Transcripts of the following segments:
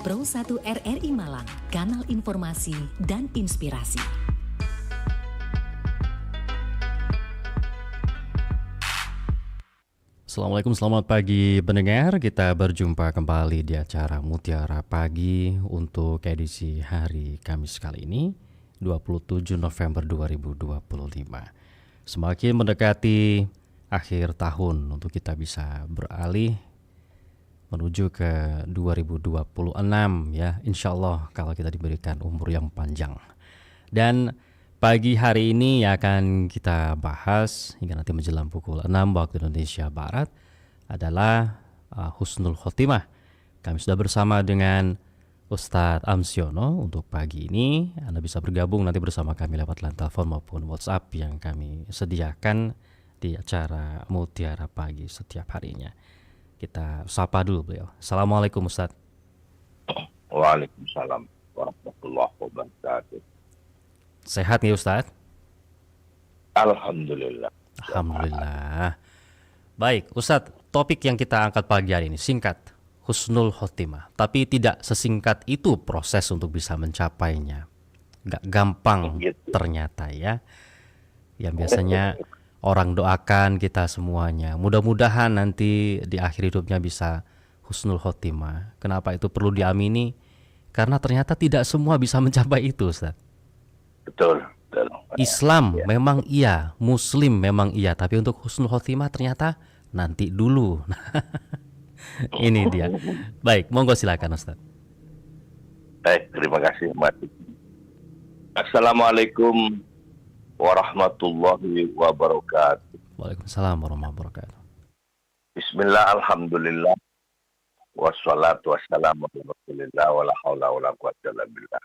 Pro 1 RRI Malang, kanal informasi dan inspirasi. Assalamualaikum, selamat pagi pendengar. Kita berjumpa kembali di acara Mutiara Pagi untuk edisi hari Kamis kali ini, 27 November 2025. Semakin mendekati akhir tahun untuk kita bisa beralih menuju ke 2026 ya, insya Allah kalau kita diberikan umur yang panjang. Dan pagi hari ini akan kita bahas hingga nanti menjelang pukul 6 waktu Indonesia Barat adalah Husnul Khotimah. Kami sudah bersama dengan Ustadz Amsiono untuk pagi ini. Anda bisa bergabung nanti bersama kami lewat line telepon maupun WhatsApp yang kami sediakan di acara Mutiara Pagi setiap harinya. Kita sapa dulu beliau. Assalamualaikum Ustadz. Waalaikumsalam warahmatullahi wabarakatuh. Sehat nih Ustadz? Alhamdulillah. Alhamdulillah. Baik Ustadz, topik yang kita angkat pagi hari ini singkat, Husnul Khotimah. Tapi tidak sesingkat itu proses untuk bisa mencapainya. Gak gampang ternyata ya. Yang biasanya orang doakan kita semuanya, mudah-mudahan nanti di akhir hidupnya bisa Husnul Khotimah. Kenapa itu perlu diamini? Karena ternyata tidak semua bisa mencapai itu Ustaz. Betul. Islam memang iya, Muslim memang iya, tapi untuk Husnul Khotimah ternyata nanti dulu. Ini dia. Baik, monggo silakan Ustaz. Baik, terima kasih. Assalamualaikum warahmatullahi wabarakatuh. Waalaikumsalam warahmatullahi wabarakatuh. Bismillah, alhamdulillah, wassalatu wassalamu ala rasulillah, wala hawla wala quwwata illa billah.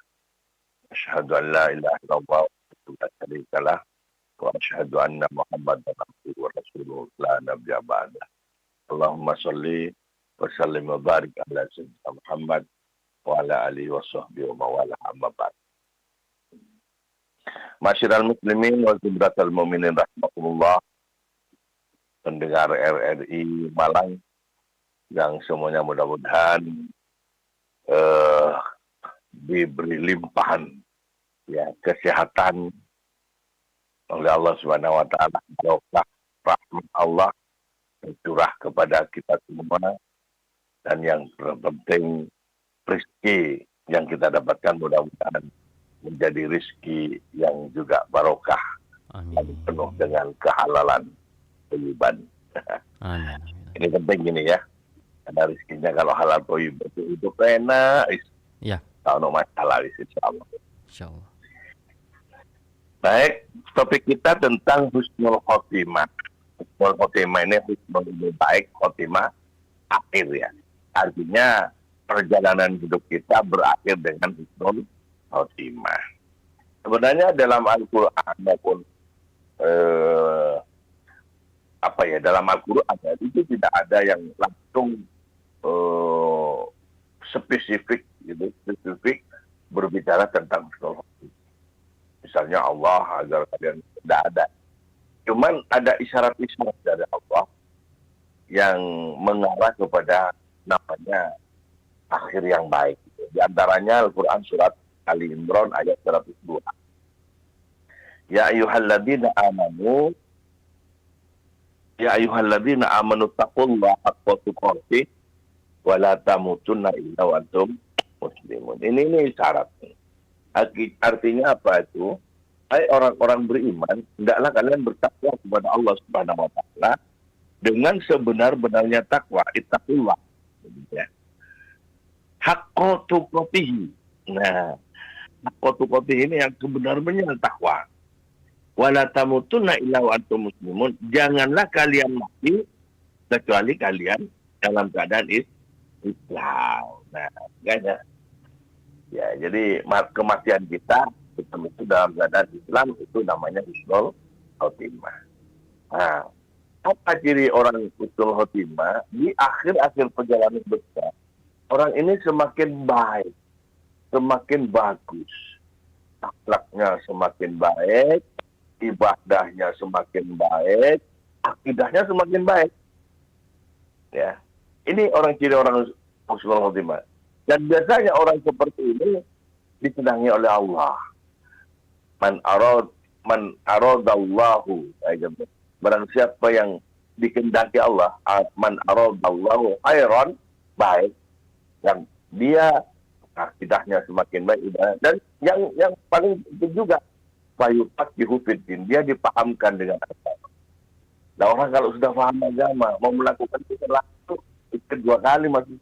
Asyhadu an la ilaha illallah wa la syarika lah, wa asyhadu anna Muhammadan abduhu wa rasuluhu la nabiyya ba'dah. Allahumma shalli wa sallim wa barik ala sayyidina Muhammad wa ala alihi wa sahbihi wa mawala amma ba'd. Masyiral muslimin wal zibratal mu'minin rahimakumullah, pendengar RRI Malang yang semuanya mudah-mudahan diberi limpahan ya kesehatan oleh Allah Subhanahu wa taala, barokah rahmat Allah curah kepada kita semua, dan yang terpenting rezeki yang kita dapatkan mudah-mudahan menjadi rezeki yang juga barokah. Amin. Penuh dengan kehalalan thayyiban. Amin. Ini penting ini ya. Karena rezekinya kalau halal thayyib itu enak. Ya. Kalau masalah insyaallah. Insyaallah. Baik, topik kita tentang Husnul Khotimah. Husnul Khotimah ini husnul baik, khotimah akhir ya. Artinya perjalanan hidup kita berakhir dengan Husnul Khotimah. Sebenarnya dalam Al-Quran maupun dalam Al-Quran itu tidak ada yang langsung spesifik berbicara tentang Husnul Khotimah. Misalnya Allah agar kalian tidak ada. Cuman ada isyarat-isyarat dari Allah yang mengarah kepada namanya akhir yang baik. Di antaranya Al-Quran surat Ali Imran ayat 102. Ya ayyuhalladzina amanu taqullaha haqqa tuqatih wa la tamutunna illa wa antum muslimun. Ini syarat. Artinya apa itu? Hai orang-orang beriman, hendaklah kalian bertakwa kepada Allah Subhanahu wa taala dengan sebenar-benarnya takwa, ittaqullah. Ya. Haqqa tuqatih. Nah, Qotih ini yang sebenarnya takwa. Wala tamutunna illa wa antum muslimun. Janganlah kalian mati kecuali kalian dalam keadaan Islam. Nah, ya. Ya, jadi kematian kita itu dalam keadaan Islam itu namanya Husnul Khotimah. Nah, apa ciri orang Husnul Khotimah? Di akhir-akhir perjalanan besar, orang ini semakin baik, semakin bagus, akhlaknya semakin baik, ibadahnya semakin baik, akidahnya semakin baik. Ya, ini ciri orang Husnul Khotimah. Dan biasanya orang seperti ini disenangi oleh Allah. Man aradallahu, barang siapa yang dikehendaki Allah, man aradallahu khairan, baik, yang dia akidahnya semakin baik, dan yang paling penting juga fayufaqihu fiddin, dia dipahamkan dengan agama. Nah, orang kalau sudah paham agama, mau melakukan sesuatu kedua kali masih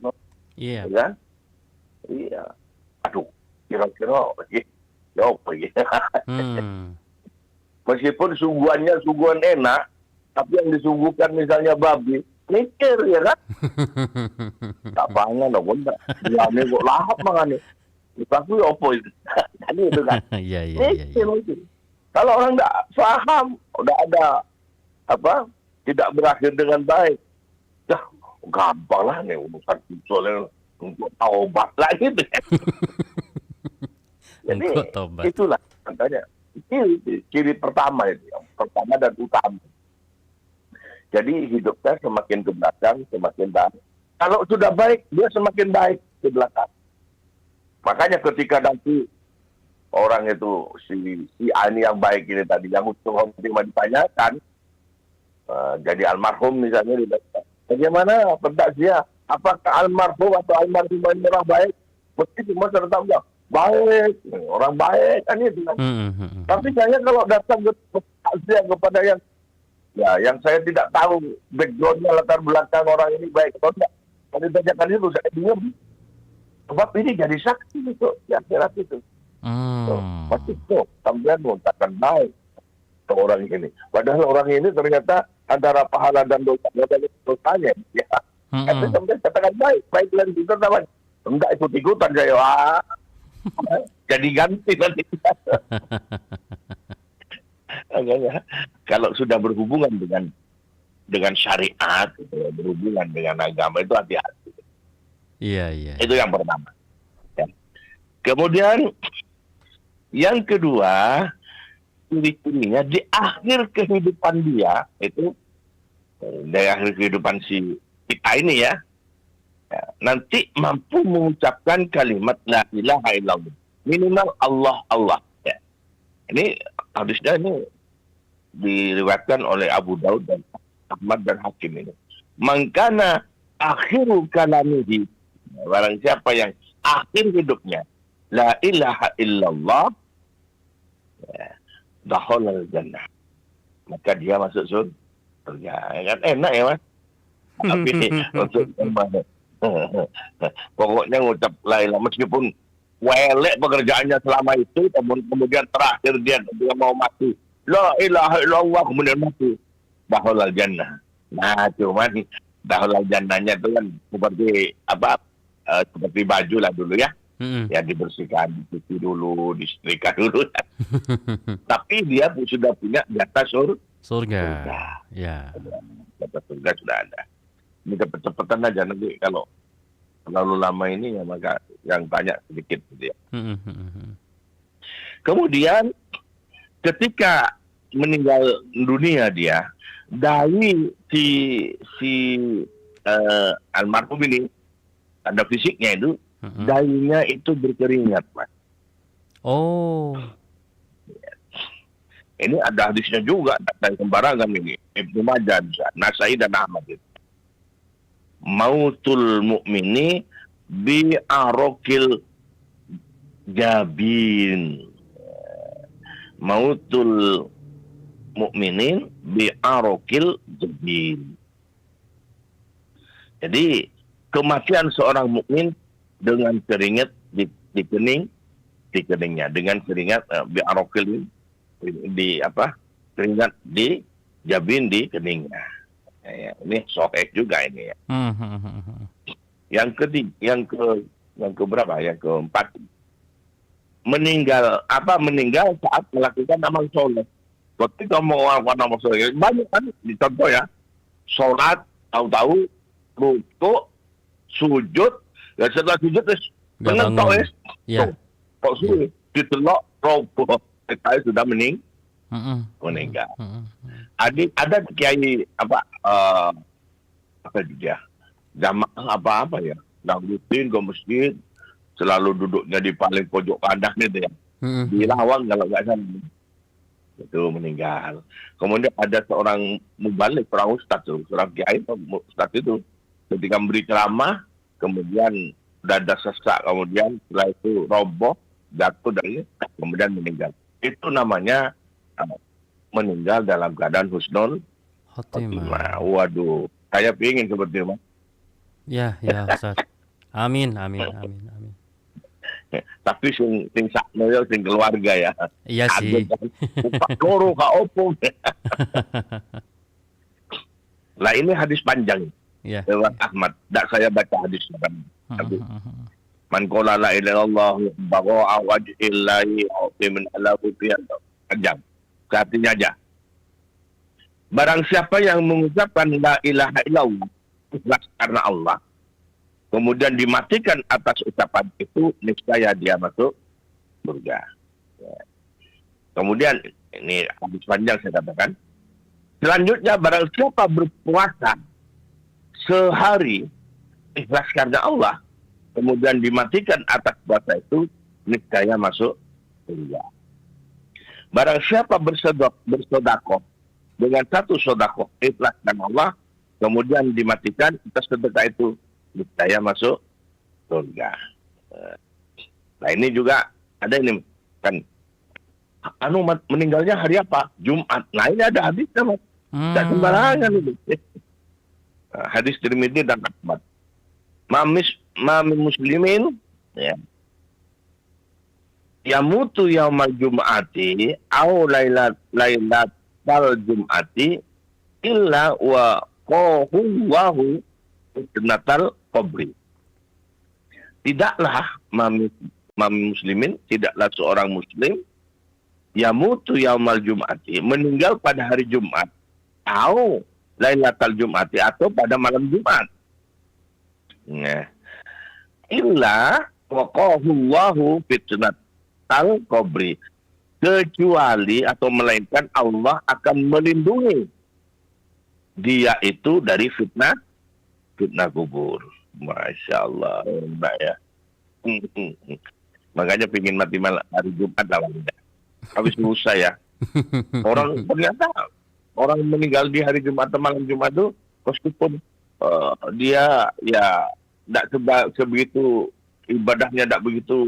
Iya. ya kan? Iya. Aduh, kira-kira ya apa ya? Meskipun suguhan enak, tapi yang disuguhkan misalnya babi, mikir ya kan? Tak pangan dong, enggak. Ini kok lahap makan nih. Tapi apa itu? Jadi itu kan. Iya. Mikir. Kalau orang enggak paham, udah ada tidak berakhir dengan baik. Dah, gampang lah nih urusan soalnya untuk taubat lah gitu. Jadi itulah katanya. Ciri pertama itu, yang pertama dan utama. Jadi hidupnya semakin ke belakang, semakin baik. Kalau sudah baik, dia semakin baik ke belakang. Makanya ketika nanti orang itu si Ani yang baik ini tadi, yang utuh khotimah ditanyakan, jadi almarhum misalnya, bagaimana pendak dia? Apakah almarhum atau almarhumah ini orang baik? Mesti semua serta jawab baik, orang baik kan itu kan. Tapi saya kalau datang ke takziah kepada yang saya tidak tahu backgroundnya, latar belakang orang ini baik atau tidak, kalau ditanyakan itu saya diam. Sebab ini jadi saksi itu di akhirat itu. Pasti tuh sampai mengatakan baik ke orang ini. Padahal orang ini ternyata antara pahala dan dosanya. Ya. Tapi sampai katakan baik dan kita namanya. Enggak ikut-ikutan saya. Jadi ganti nanti. Kalau sudah berhubungan dengan syariat, berhubungan dengan agama, itu hati-hati. Iya. Itu yang pertama. Ya. Kemudian yang kedua, ciri-cirinya di akhir kehidupan dia itu, dari akhir kehidupan si kita ini ya, nanti mampu mengucapkan kalimat la ilaha illallah, minimal Allah. Ya. Ini hadisnya ini diriwayatkan oleh Abu Daud dan Ahmad dan Hakim ini. Mangkana akhiru kalamihi, barang siapa yang akhir hidupnya la ilaha illallah, dakhalal jannah, maka dia masuk surga. Kan enak ya Mas. Tapi untuk pokoknya ngucap la ilaha, meskipun welek pekerjaannya selama itu, kemudian terakhir dia mau mati, la ilaha illallah, kemudian mati, dakhalal jannah. Nah, cuman dakhalal jannahnya itu kan seperti seperti baju lah dulu ya. Ya dibersihkan, dicuci dulu, disetrika dulu. Tapi dia sudah punya jatah surga. Ya. Jatah surga sudah ada. Ini cepet-cepetan aja nanti kalau terlalu lama ini ya maka yang tanya sedikit gitu ya. Kemudian ketika meninggal dunia dia, dari si almarhum ini, ada fisiknya itu, dayunya itu berkeringat, Mas. Oh. Ini ada hadisnya juga dari sembarangan ini. Ibnu Majah, Nasai dan Ahmad itu. Mautul mu'mini bi arokil jabin. Mautul mu'minin bi arokil jabin. Jadi kematian seorang mukmin dengan keringat di keningnya, dengan keringat bi arokil keringat di jabin di keningnya. Ya, ini sahih juga ini ya. Yang keberapa? Yang keempat, meninggal saat melakukan amal soleh. Ketika mau melakukan amal soleh, banyak kan dicontoh ya, sholat, tahu-tahu rukuk, sujud, dan setelah sujud terus menentok ya. Kok sulit ditelok roboh, kita sudah meninggal. Ada kiai apa dia jamaah apa ya, rutin ke masjid, selalu duduknya di paling pojok kandang itu ya. Di Lawang kalau nggak salah. Itu meninggal. Kemudian ada seorang mubalik, seorang ustadz, seorang kiai, ustadz itu ketika memberi ceramah, kemudian dada sesak, kemudian setelah itu roboh, jatuh dari, kemudian meninggal. Itu namanya meninggal dalam keadaan husnul khotimah. Waduh, saya ingin seperti itu, Mas. Ya, Ustaz. Amin. Tapi sing sakno ya sing keluarga ya. Iya sih. Upak loro ka opo. Lah ini hadis panjang. Ya. Lewat Ahmad. Tak saya baca hadisnya kan. Man qala la ilaha illallah baqa wajhillahi min alahu panjang. Artinya aja. Barang siapa yang mengucapkan la ilaha illallah ikhlas karena Allah, kemudian dimatikan atas ucapan itu, niscaya dia masuk surga. Ya. Kemudian, ini habis panjang saya katakan. Selanjutnya, barang siapa berpuasa sehari ikhlas karena Allah, kemudian dimatikan atas puasa itu, niscaya masuk surga. Barang siapa bersedekah dengan satu sedekah ikhlas karena Allah, kemudian dimatikan atas sedekah itu, saya masuk surga. Nah ini juga ada ini kan, meninggalnya hari apa? Jumat. Nah ini ada hadisnya, Mas. Tidak sembarangan itu. Hadis Tirmidzi dan Ahmad. Mamin muslimin ya. Yamutu yaumal jum'ati au lailatal jum'ati illa wa qahuwahu natal qabri. Tidaklah mami muslimin, tidaklah seorang muslim yamutu yaumal jum'ati, meninggal pada hari Jumat, atau lailatal jum'ati, atau pada malam Jumat. Nah, illa waqahu fitnatal qabri, kecuali atau melainkan Allah akan melindungi dia itu dari fitnah kubur. Masya Allah, Mbak ya. Makanya pingin mati hari Jumat awalnya. Habis lusa ya. Ternyata orang meninggal di hari Jumat atau malam Jumat itu, meskipun dia ya tidak sebegitu ibadahnya, tidak begitu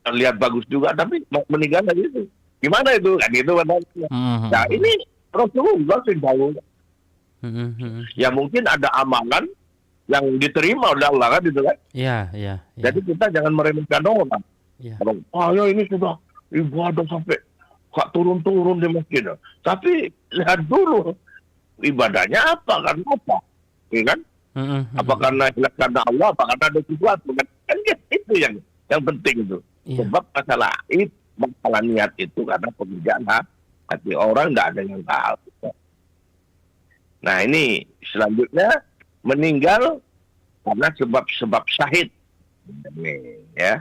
terlihat bagus juga, tapi meninggal lagi itu. Gimana itu? Kan itu katanya. Nah ini Rasulullah sih tahu. Ya mungkin ada amalan yang diterima oleh Allah kan gitu kan. Iya. Jadi kita jangan meremehkan orang. Ya. Ya ini sudah ibadah sampai gak turun-turun di masjid. Tapi lihat dulu ibadahnya apa, karena apa? Ya kan? Apa karena ikhlas karena Allah, apa karena ada sesuatu kan? Kan itu yang penting itu. Ya. Sebab masalah niat itu karena pekerjaan hati orang tidak ada yang tahu. Nah ini selanjutnya meninggal karena sebab syahid. Ini, ya,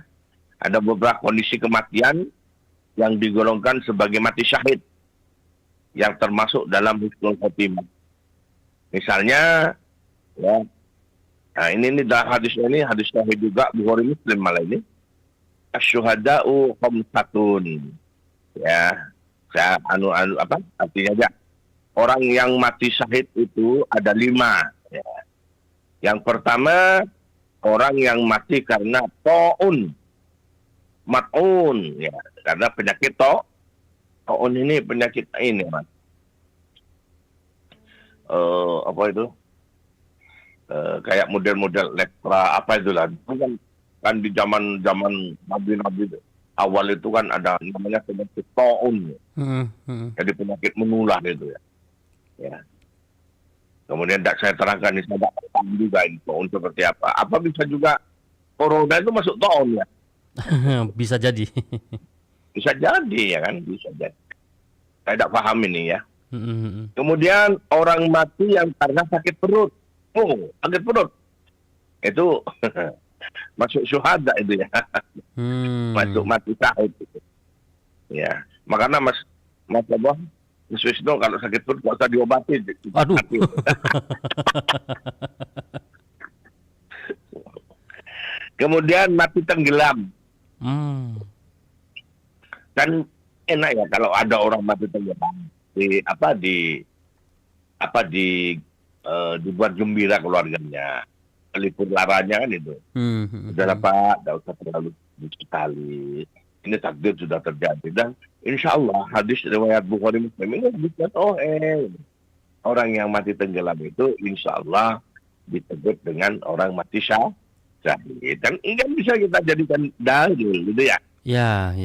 ada beberapa kondisi kematian yang digolongkan sebagai mati syahid, yang termasuk dalam husnul khotimah. Misalnya, ya, nah ini dalam hadisnya ini hadis syahid juga Bukhari Muslim malah ini. Asyuhada'u khamsatun. Ya, saya apa artinya aja. Orang yang mati syahid itu ada 5. Ya. Yang pertama, orang yang mati karena ta'un, mat'un, ya, karena penyakit ta'un ini penyakit ini, Mas. Apa itu? Kayak model-model lepra apa itulah. Kan di zaman Nabi itu. Awal itu kan ada namanya penyakit ta'un. Jadi penyakit menular itu ya. Ya. Kemudian tidak saya terangkan ini, saya tidak tahu juga ini ta'un seperti apa. Apa bisa juga corona itu masuk ta'un ya? Bisa jadi. Bisa jadi ya kan, bisa jadi. Saya tidak paham ini ya. Kemudian orang mati yang karena sakit perut. Sakit perut. Itu masuk syuhada itu ya. Masuk mati syahid itu. Ya. Makanya Mas Abah, Mas Wisnu kalau sakit perut nggak usah diobati. Aduh. Kemudian mati tenggelam. Hmm. Kan enak ya kalau ada orang mati tenggelam dibuat gembira keluarganya, pelipur laranya kan itu. Udahlah Pak, tidak usah terlalu sekali. Ini takdir sudah terjadi dan insya Allah hadis riwayat Bukhari Muslim ini hadisnya orang yang mati tenggelam itu insya Allah disebut dengan orang mati syahid. Dan ini kan bisa kita jadikan dalil gitu ya. Ya.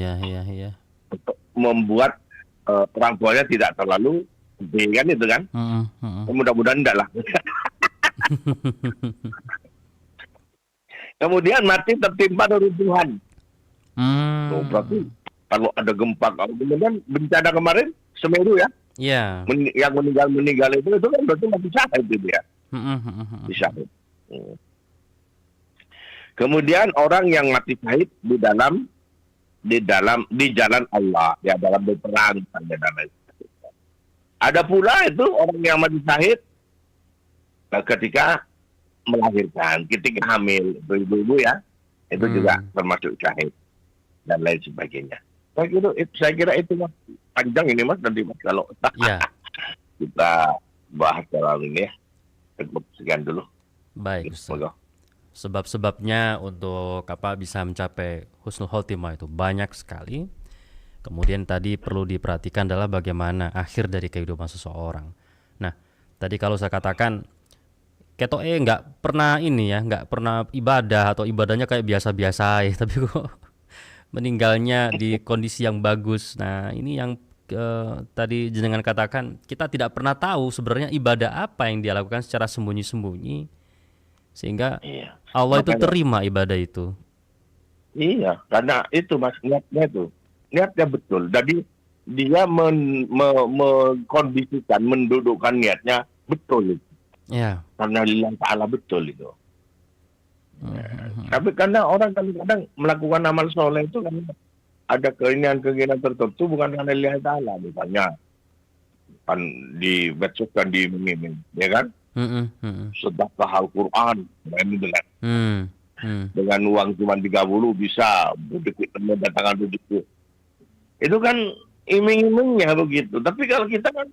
Untuk membuat orang tuanya tidak terlalu gede kan itu kan. Mudah-mudahan enggak lah. Kemudian mati tertimpa reruntuhan. Berarti kalau ada gempa, kemudian bencana kemarin Semeru ya. Iya. Yang meninggal itu kan berarti mati syahid itu ya. Syahid. Kemudian orang yang mati syahid di jalan Allah, ya dalam berperang dan lain. Ada pula itu orang yang mati syahid ketika melahirkan, ketika hamil, ibu-ibu ya, itu juga termasuk syahid dan lain sebagainya. Saya kira itu Mas, panjang ini Mas nanti Mas kalau kita bahas terlalu ini ya. Cukup sekian dulu. Baik. Sebab-sebabnya untuk bisa mencapai husnul khotimah itu banyak sekali. Kemudian tadi perlu diperhatikan adalah bagaimana akhir dari kehidupan seseorang. Nah, tadi kalau saya katakan ketoke nggak pernah nggak pernah ibadah atau ibadahnya kayak biasa-biasa ya, tapi kok meninggalnya di kondisi yang bagus. Nah, ini yang tadi jenengan katakan kita tidak pernah tahu sebenarnya ibadah apa yang dia lakukan secara sembunyi-sembunyi sehingga Allah itu terima ibadah itu. Iya, karena itu Mas niatnya betul. Jadi dia mengkondisikan, mendudukkan niatnya betul itu. Ya. Karena lillahi ta'ala betul itu. Tapi karena orang kadang-kadang melakukan amal soleh itu kan ada keinginan tertentu bukan karena lillahi ta'ala, misalnya kan di medsos kan diimimin, ya kan? Sedekah Al-Quran dengan uang cuma 30 bisa mendatangkan rezeki. Itu kan iming-imingnya begitu. Tapi kalau kita kan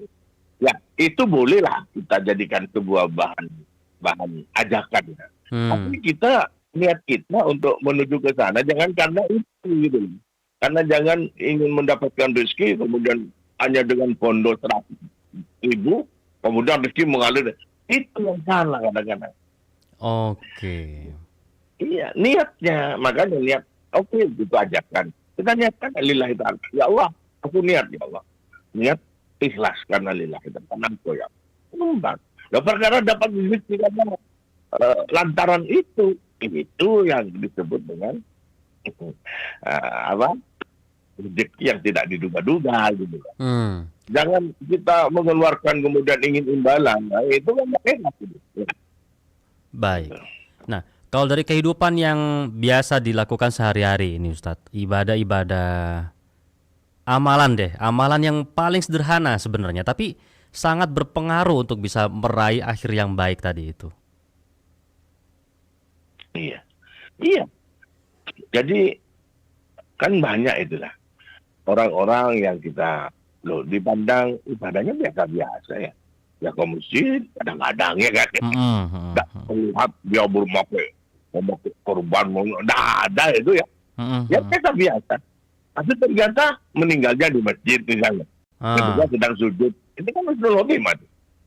ya itu bolehlah kita jadikan sebuah bahan ajakan ya. Tapi niat kita untuk menuju ke sana jangan karena itu gitu. Karena jangan ingin mendapatkan rezeki kemudian hanya dengan bondo 100.000 kemudian rezeki mengalir. Itu yang salah kadang-kadang. Oke. Iya, niatnya. Makanya niat. Oke, itu ajakan. Kita niatkan lillahi ta'ala. Ya Allah, aku niat ya Allah. Niat ikhlas karena lillahi ta'ala. Ya. Nah, perkara dapat rezeki karena lantaran itu yang disebut dengan rezeki yang tidak diduga-duga gitu. Jangan kita mengeluarkan kemudian ingin imbalan. Nah, itu kan enak gitu. Baik. Nah, kalau dari kehidupan yang biasa dilakukan sehari-hari ini Ustadz, ibadah-ibadah amalan yang paling sederhana sebenarnya, tapi sangat berpengaruh untuk bisa meraih akhir yang baik tadi itu. Iya. Jadi kan banyak itulah orang-orang yang kita dipandang ibadahnya biasa-biasa ya. Ya ke masjid kadang-kadang ya kan. Tidak melihat dia memakai korban, tidak ada itu ya. Ya biasa-biasa. Tapi ternyata meninggalnya di masjid misalnya. Ketika sedang sujud. Itu kan husnul khotimah.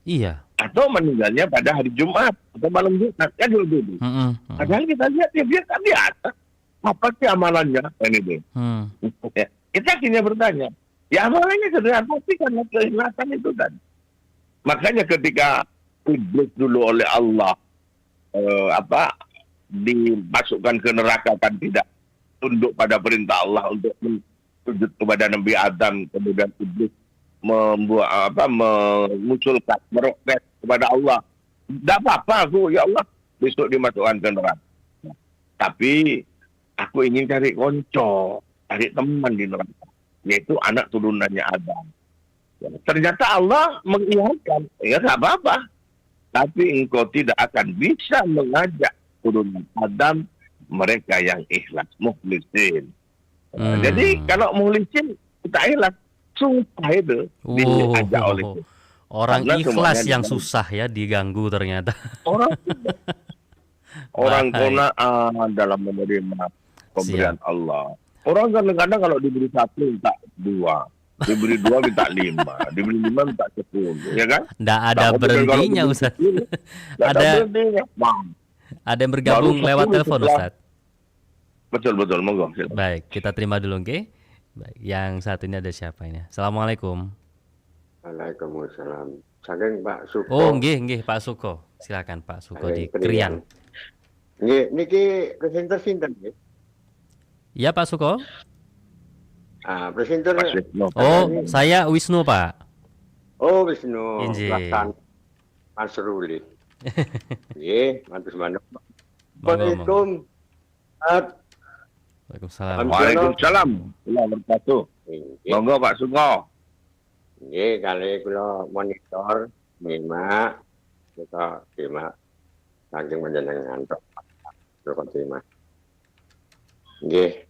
Iya. Atau meninggalnya pada hari Jumat atau malam Jumat kan dulu. Padahal kita lihat ya biasa. Apa sih amalannya? Ini kita akhirnya bertanya. Ya amalannya sederhana tapi karena keikhlasan itu kan. Makanya ketika iblis dulu oleh Allah dimasukkan ke neraka kan tidak tunduk pada perintah Allah untuk sujud kepada Nabi Adam, kemudian iblis mengusulkan meroket kepada Allah. Tidak apa-apa aku ya Allah besok dimasukkan ke neraka. Tapi aku ingin cari konco, cari teman di neraka, yaitu anak turunannya Adam. Ya, ternyata Allah mengiyakan, ya nggak apa-apa. Tapi engkau tidak akan bisa mengajak turunan Adam mereka yang ikhlas, mukhlisin. Jadi kalau mukhlisin kita ikhlas, susah itu diajak oleh itu. Orang Karena ikhlas semuanya yang diganggu. susah ya diganggu ternyata. Orang Bahaya. kona'an dalam menerima pemberian Allah. Orang kadang-kadang kalau diberi 1 minta 2, diberi 2 minta 5, diberi 5 minta 10, ya kan? Nggak ada Nah, kemudian kalau berhentinya diberi Ustaz. 10, nggak ada Ada berhentinya. Bang, ada yang baru bergabung lewat 10 telepon setelah. Ustaz. Betul, monggo. Silakan. Baik, kita terima dulu oke. Baik, yang satu ini ada siapa ini? Assalamualaikum. Waalaikumsalam. Saking Pak Suko. Oh, nggih Pak Suko. Silakan Pak Suko di Krian. Nggih, niki presenter sinten nggih? Iya Pak Suko. Presenter. Mas Wisnu. Oh, saya Wisnu Pak. Oh, Wisnu. Inji. Laksan Masruli. Nggih, matur manuk. Monggo. Assalamualaikum. Waalaikumsalam. Waalaikumsalam. Warahmatullahi wabarakatuh. Nggih, Monggo Pak Suko. nggih kali kula monitor nyimak kita simak saking panjenengan tok. Kula simak. Nggih.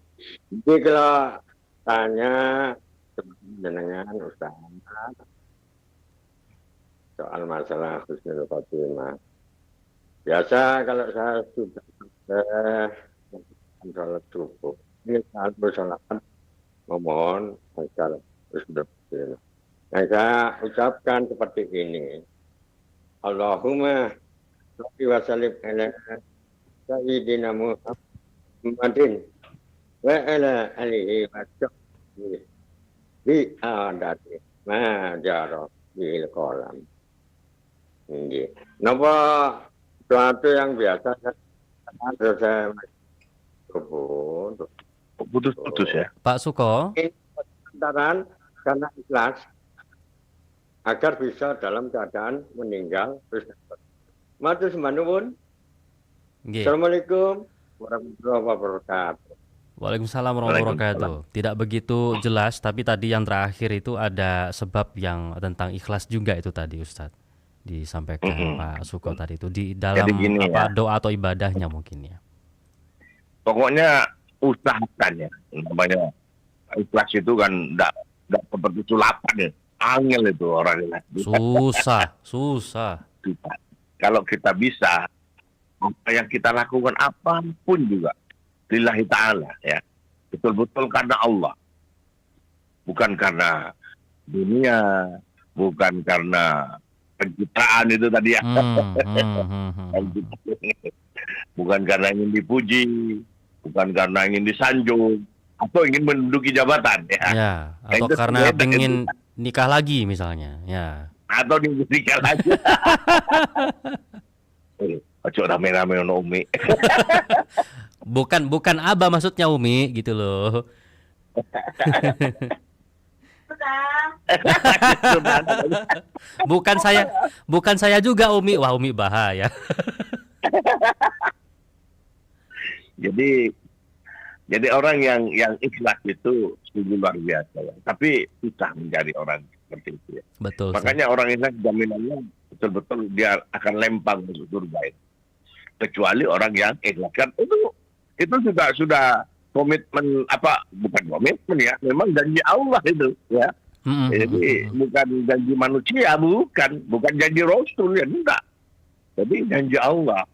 Iki kula tanya jenengan Ustaz soal masalah husnul khotimah. Biasa kalau saya sudah sholat subuh, ini saat bersolat memohon agar husnul khotimah. Yang saya ucapkan seperti ini, Allahumma sholli wa sallim ala sayyidina Muhammadin wa ala alihi wa sahbihi bi adati ma jara bil qalam. Nggih. Napa sesuatu yang biasa saya Putus-putus ya. Pak Suko. Antara karena ikhlas agar bisa dalam keadaan meninggal. Matur sembah nuwun. Nggih. Assalamualaikum warahmatullahi wabarakatuh. Waalaikumsalam warahmatullahi wabarakatuh. Tidak begitu jelas, tapi tadi yang terakhir itu ada sebab yang tentang ikhlas juga itu tadi Ustadz disampaikan Pak Suko tadi itu di dalam Jadi gini ya. doa atau ibadahnya mungkin ya. Pokoknya usahakan ya. Namanya ikhlas itu kan enggak seperti sulapan ya. Angel itu orangnya. Susah. Kalau kita bisa, apa yang kita lakukan apapun juga lillahi ta'ala ya. Betul-betul karena Allah. Bukan karena dunia, bukan karena pencitraan itu tadi ya. Bukan karena ingin dipuji, bukan karena ingin disanjung, atau ingin menduduki jabatan ya. Ya, atau Itu karena sebenarnya pengen nikah lagi misalnya. Ya. atau diberikan aja. Ojo rame-rame ono Umi. Bukan Abah maksudnya Umi gitu loh. Bukan saya juga Umi. Wah, Umi bahaya. Jadi orang yang ikhlas itu sungguh luar biasa ya. Tapi susah mencari orang seperti itu ya. Betul. Makanya orang ikhlas jaminannya betul-betul dia akan lempang ke surga itu. Kecuali orang yang ikhlas kan itu sudah komitmen bukan komitmen ya, memang janji Allah itu ya. Jadi bukan janji manusia, bukan janji Rasul ya, enggak. Jadi janji Allah.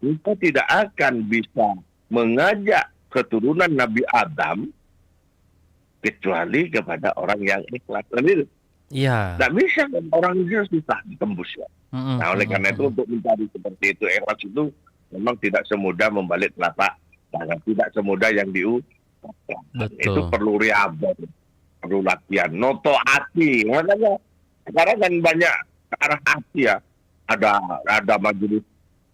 Kita tidak akan bisa mengajak keturunan Nabi Adam kecuali kepada orang yang ikhlas. Iya. Tidak bisa orang itu susah ditembus ya. Nah oleh karena itu untuk mencari seperti itu ikhlas itu memang tidak semudah membalik telapak tangan, tidak semudah yang diucapkan. Itu perlu riadah, perlu latihan, noto hati. Makanya sekarang kan banyak ke arah hati ya. Ada majelis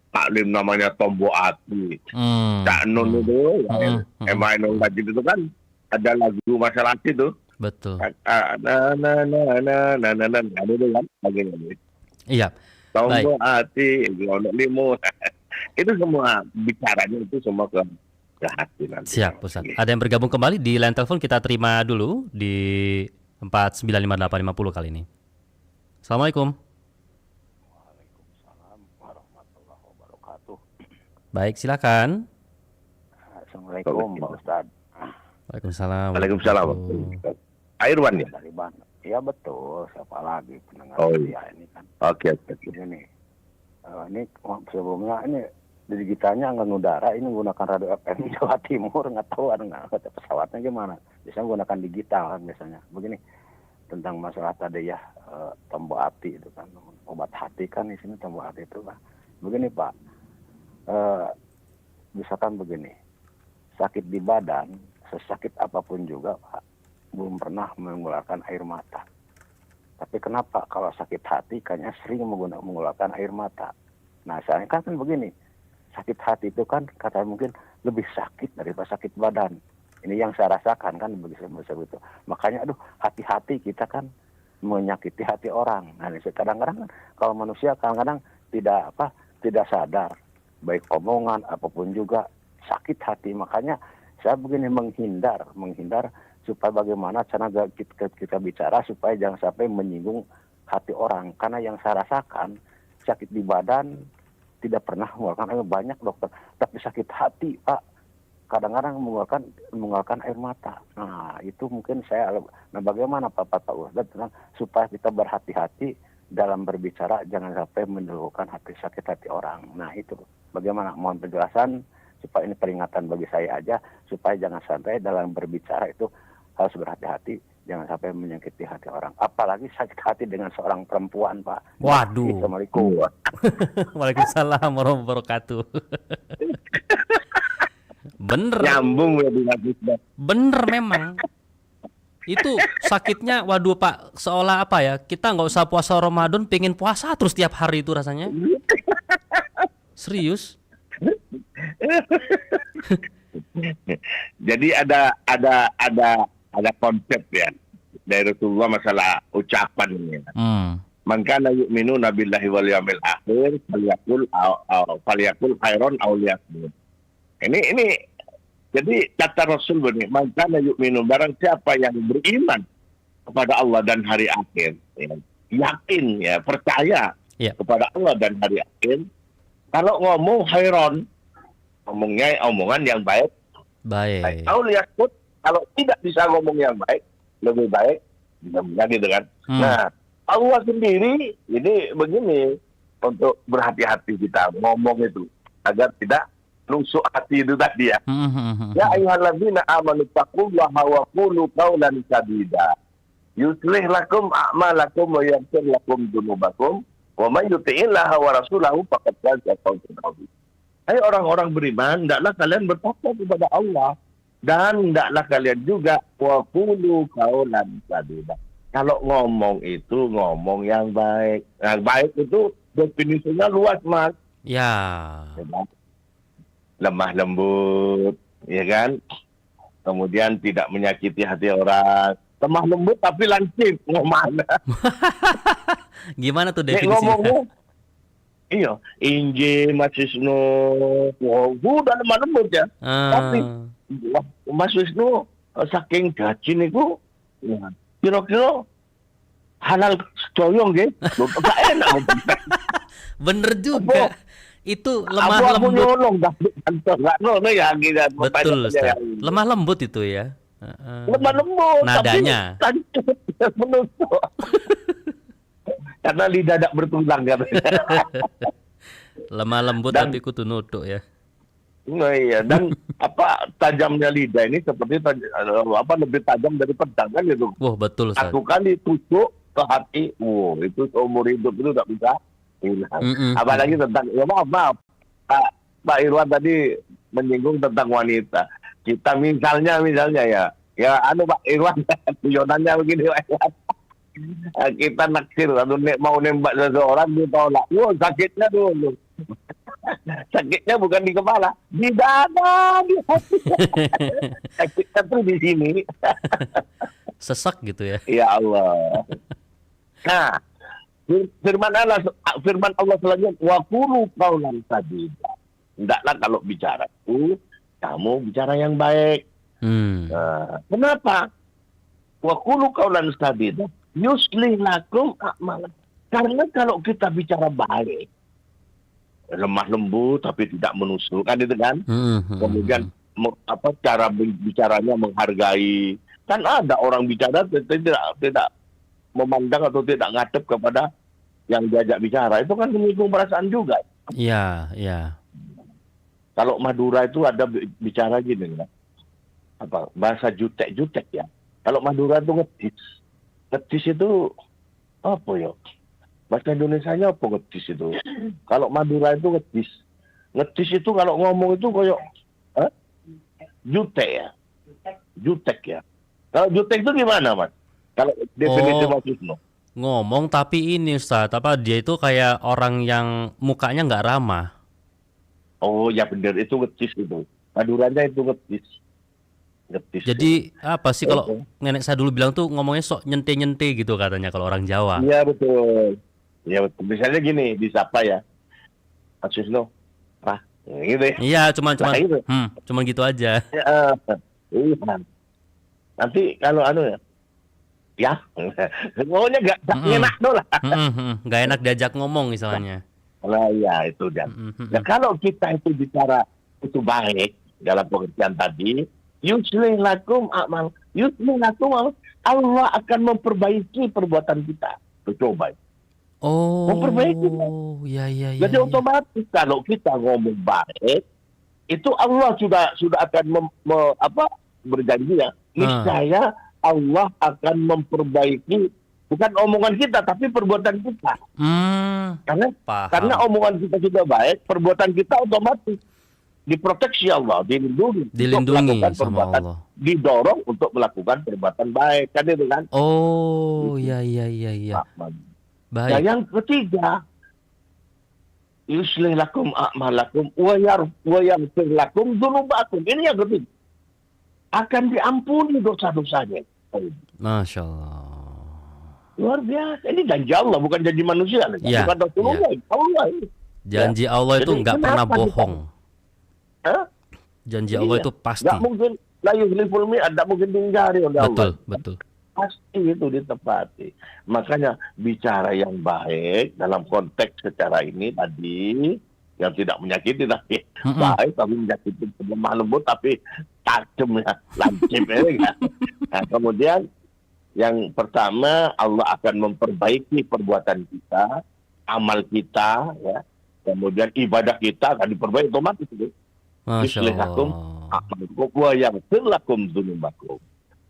taklim namanya Tombo Hati. Cak Nun itu, Emainul Majid itu kan ada lagu masalah hati itu. Betul. Ada itu kan lagunya. Iya. Tombo Hati, Ono Limo. Itu semua bicaranya itu semua ke hati nanti. Siap, Ustaz. Ada yang bergabung kembali di line telepon, kita terima dulu di 495850 kali ini. Assalamualaikum. Waalaikumsalam warahmatullahi wabarakatuh. Baik, silakan. Assalamualaikum Pak Ustadz. Waalaikumsalam. Waalaikumsalam. Pak Irwan ya? Dari Bandung. Iya betul, siapa lagi pendengar Oh, setia ini kan. Oke. Ini sebelumnya ini digitalnya nggak ngudara, ini menggunakan radio FM Jawa Timur, nggak tahu ada pesawatnya gimana. Biasanya menggunakan digital kan biasanya. Begini, tentang masalah tadi ya, tombol hati itu kan, obat hati kan di sini tombol hati itu Pak. Begini Pak, misalkan begini, sakit di badan, sesakit apapun juga Pak, belum pernah mengeluarkan air mata. Tapi kenapa kalau sakit hati kayaknya sering mengeluarkan air mata. Nah, saya kan begini, sakit hati itu kan kata mungkin lebih sakit daripada sakit badan. Ini yang saya rasakan kan begitu. Makanya hati-hati kita kan menyakiti hati orang. Nah, kadang-kadang kan kalau manusia kadang-kadang tidak sadar, baik omongan apapun juga sakit hati. Makanya saya begini menghindar supaya bagaimana cara kita bicara supaya jangan sampai menyinggung hati orang. Karena yang saya rasakan sakit di badan tidak pernah mengeluarkan banyak dokter, tapi sakit hati Pak kadang-kadang mengeluarkan air mata. Nah itu mungkin bagaimana Pak Ustadz supaya kita berhati-hati dalam berbicara, jangan sampai menimbulkan sakit hati orang. Nah itu bagaimana, mohon penjelasan supaya ini peringatan bagi saya aja, supaya jangan sampai dalam berbicara itu harus berhati-hati, jangan sampai menyakiti hati orang. Apalagi sakit hati dengan seorang perempuan, Pak. Waduh. Assalamualaikum. Waalaikumsalam warahmatullahi wabarakatuh. Bener. Nyambung ya Bener memang. Itu sakitnya, waduh Pak, seolah apa ya, kita nggak usah puasa Ramadan, pengen puasa terus tiap hari itu rasanya. Serius. Jadi ada konsep ya dari Rasulullah masalah ucapan ini. Man kana yu'minuna billahi wal yawmil akhir falyaqul khairan aw liyasmut. Ini jadi kata Rasul begini, man kana yu'minu, barang siapa yang beriman kepada Allah dan hari akhir, ya, yakin ya, percaya kepada Allah dan hari akhir, kalau ngomong khairan, ngomongnya omongan yang baik. Aw liyasmut, kalau tidak bisa ngomong yang baik, lebih baik diamnya gitu kan. Nah, Allah sendiri ini begini, untuk berhati-hati kita ngomong itu agar tidak nusuk hati itu tadi ya. Ya ayyuhalladzina amanu taqullaha wa qulu qawlan sadida yuslih lakum a'malakum wa yaghfir lakum dzunubakum wa may yuti'illaha wa rasulahu faqad faza fawzan 'azima. Hai orang-orang beriman, hendaklah kalian bertakwa kepada Allah dan hendaklah kalian juga wa qulu qawlan sadida. Kalau ngomong itu ngomong yang baik. Yang baik itu definisinya luas, Mas. Ya. Lemah lembut, ya kan? Kemudian tidak menyakiti hati orang. Lemah lembut tapi lancip ngomong. Gimana tuh definisinya? Ngomongnya, iya, Inji, Mas Wisnu, udah lemah lembut ya. Tapi Mas Wisnu saking gaji niku, ya, kira-kira halal doyong nggih. Gak enak. Bener juga. Itu lemah lembut. Ya, betul, Ustaz. Lemah lembut itu ya. Lemah lembut. Nadanya. Menusuk. Karena lidah tidak bertulang kan. Lemah lembut tapi kudu nuduk ya. Nah, iya, dan tajamnya lidah ini seperti lebih tajam dari pedang kan gitu. Wah, betul, Ustaz. Satu kali tusuk ke hati, itu seumur hidup itu tidak bisa hilang. Apalagi tentang, ya maaf, Pak Irwan tadi menyinggung tentang wanita. Kita misalnya ya Pak Irwan, tuyonannya begini, Pak Irwan. Kita naksir, mau nembak seseorang ditolak, sakitnya dulu. Sakitnya bukan di kepala, di dada, di hati. Sakitnya tuh di sini. Sesak gitu ya. Ya Allah. Nah, firman Allah selanjutnya, wa qulu qawlan sadida. Hendaklah kalau bicara itu kamu bicara yang baik. Kenapa? Wa qulu qawlan sadida yuslih lakum a'malakum. Karena kalau kita bicara baik, lemah lembut tapi tidak menusuk kan itu kan. Kemudian cara bicaranya menghargai. Kan ada orang bicara tidak memandang atau tidak ngadep kepada yang diajak bicara. Itu kan menyinggung perasaan juga. Iya, iya. Kalau Madura itu ada bicara gini, ya. Bahasa jutek-jutek ya. Kalau Madura itu ngetis. Ngetis itu apa ya? Bahasa Indonesianya apa ngetis itu? Kalau Madura itu ngetis. Ngetis itu kalau ngomong itu kayak jutek ya. Jutek ya. Kalau jutek itu gimana, Mas? Kalau definisi Mas Wisnu? Ngomong tapi ini Ustaz, dia itu kayak orang yang mukanya nggak ramah. Oh ya benar, itu ngetis itu. Maduranya itu ngetis. Ngetis. Jadi apa sih kalau nenek saya dulu bilang tuh ngomongnya sok nyente-nyente gitu katanya kalau orang Jawa. Iya betul. Iya betul. Misalnya gini, disapa ya. Mas Wisnu. Gitu ya. Iya, cuman gitu. Cuman gitu aja. Iya. Nanti kalau ya, pokoknya nggak enak dong lah. Nggak enak diajak ngomong misalnya. Nah, ya itu dia. Nah, kalau kita itu bicara itu baik dalam pengertian tadi, yuslih lakum a'mal, Allah akan memperbaiki perbuatan kita. Coba. Oh. Memperbaiki. Ya. Jadi otomatis kalau kita ngomong baik, itu Allah sudah akan berjanji ya. Niscaya Allah akan memperbaiki bukan omongan kita tapi perbuatan kita. Karena omongan kita sudah baik, perbuatan kita otomatis diproteksi Allah, dilindungi sama Allah. Didorong untuk melakukan perbuatan baik, kan itu kan? Oh, iya. Baik. Nah, yang ketiga, yuslih lakum a'malakum wa yaghfir lakum dzunubakum. Ini yang ketiga. Akan diampuni dosa-dosanya. Masya Allah. Luar biasa. Ini janji Allah, bukan janji manusia. Ya, bukan Rasulullah. Allah. Janji Allah itu nggak pernah bohong. Janji Allah itu pasti. Nggak mungkin. La yukhliful mi'ad, nggak mungkin diingkari oleh Allah. Betul. Pasti itu ditepati. Makanya bicara yang baik dalam konteks secara ini tadi, yang tidak menyakiti tapi baik, tapi menyakiti lemah lembut tapi tajam ya, lancip ya. Nah, kemudian yang pertama, Allah akan memperbaiki perbuatan kita, amal kita, ya. Kemudian ibadah kita akan diperbaiki otomatis itu. Masya Allah.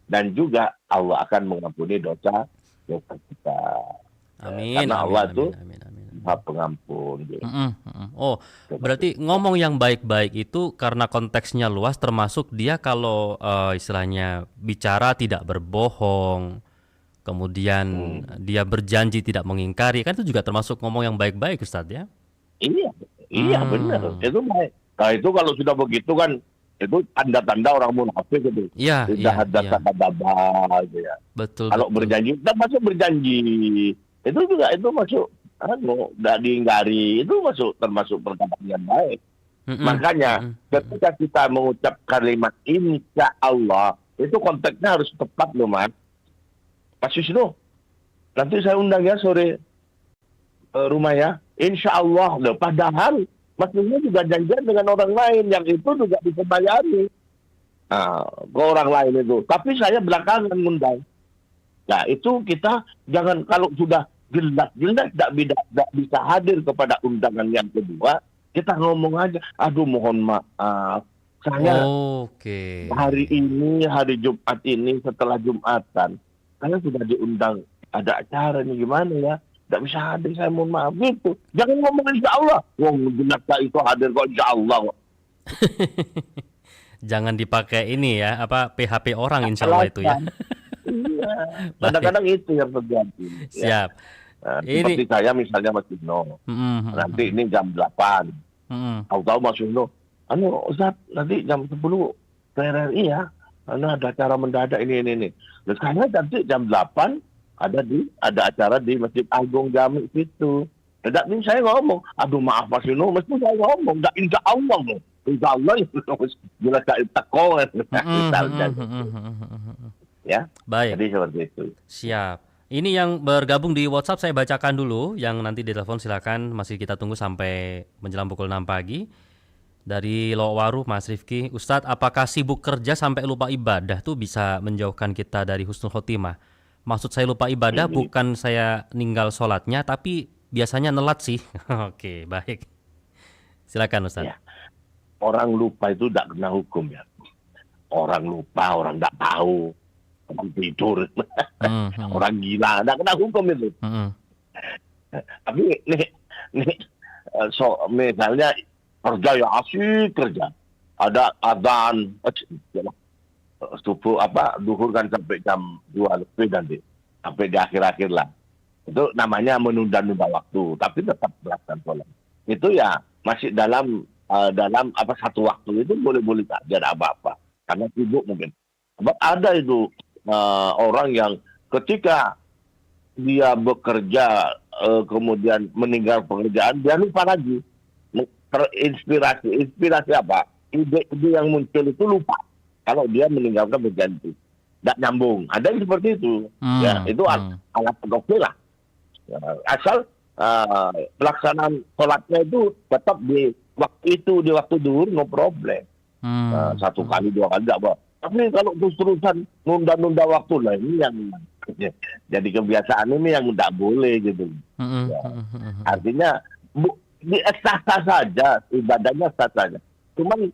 Dan juga Allah akan mengampuni dosa kita. Amin. Karena Allah itu amin. Maha Pengampun. Gitu. Oh, berarti ngomong yang baik-baik itu karena konteksnya luas, termasuk dia kalau istilahnya bicara tidak berbohong, kemudian dia berjanji tidak mengingkari, kan itu juga termasuk ngomong yang baik-baik, Ustadz ya? Iya benar. Itu baik. Nah itu kalau sudah begitu kan itu tanda-tanda orang munafik itu. Iya. Gitu ya. Betul. Kalau berjanji, kita masuk berjanji. Itu juga itu masuk tidak diingkari, itu termasuk perkataan yang baik. Makanya ketika kita mengucap kalimat insya Allah, itu konteksnya harus tepat loh Mas. Mas Wisnu, nanti saya undang ya sore rumah ya. Insya Allah loh. Padahal Mas Wisnu juga janjian dengan orang lain yang itu juga bisa bayari. Nah, ke orang lain itu. Tapi saya belakangan undang. Nah itu kita jangan kalau sudah jelas tidak bisa hadir kepada undangan yang kedua, kita ngomong aja, aduh mohon maaf, saya hari ini, hari Jumat ini setelah Jumatan, saya sudah diundang ada acara nih gimana ya, tidak bisa hadir, saya mohon maaf gitu. Jangan ngomong insya Allah, jelas itu hadir kok insya Allah. Jangan dipakai ini ya, PHP orang insya Allah itu ya. Iya, kadang-kadang itu yang terjadi. Siap. Ya. Seperti saya misalnya Mas Wisnu, nanti ini jam 8. Tahu-tahu Mas Wisnu, Ustaz, nanti jam 10 RRI ya, ada acara mendadak ini. Dan saya nanti jam 8 ada acara di Masjid Agung Jami situ. Tidak nih saya ngomong, aduh maaf Mas Wisnu, mesti saya ngomong, tidak insya Allah loh. Insya Allah itu jelas tidak teko. Ya, baik. Jadi seperti itu. Siap. Ini yang bergabung di WhatsApp saya bacakan dulu, yang nanti di telepon silakan masih kita tunggu sampai menjelang pukul 6 pagi. Dari Lowaru, Mas Rifki. Ustadz, apakah sibuk kerja sampai lupa ibadah tuh bisa menjauhkan kita dari husnul khotimah? Maksud saya lupa ibadah Ini bukan saya ninggal sholatnya, tapi biasanya nelat sih. Oke, baik. Silakan Ustadz. ya, orang lupa itu tidak kena hukum ya. Orang lupa, orang tidak tahu, orang tidur, orang gila, tidak kena hukum itu. Tapi nih misalnya kerja ya asik kerja, ada adzan, subuh duhur kan sampai jam 2 lebih nanti, sampai di akhir-akhir lah. Itu namanya menunda-nunda waktu, tapi tetap melakukan sholat. Itu ya masih dalam satu waktu itu boleh-boleh saja, ada apa-apa. Karena sibuk mungkin. Sebab ada itu orang yang ketika dia bekerja kemudian meninggal pekerjaan, dia lupa lagi. Inspirasi apa? Ide yang muncul itu lupa. Kalau dia meninggalkan pekerjaan itu. Tidak nyambung. Ada yang seperti itu. Ya, itu alat pedofil lah. Ya, asal pelaksanaan sholatnya itu tetap di waktu itu, di waktu duhur, no problem. Satu kali, 2 kali tidak apa. Tapi kalau terus-terusan nunda-nunda waktu lah, ini yang jadi kebiasaan ini yang tidak boleh gitu. Ya. Artinya sah-sah saja, ibadahnya sah saja. Cuman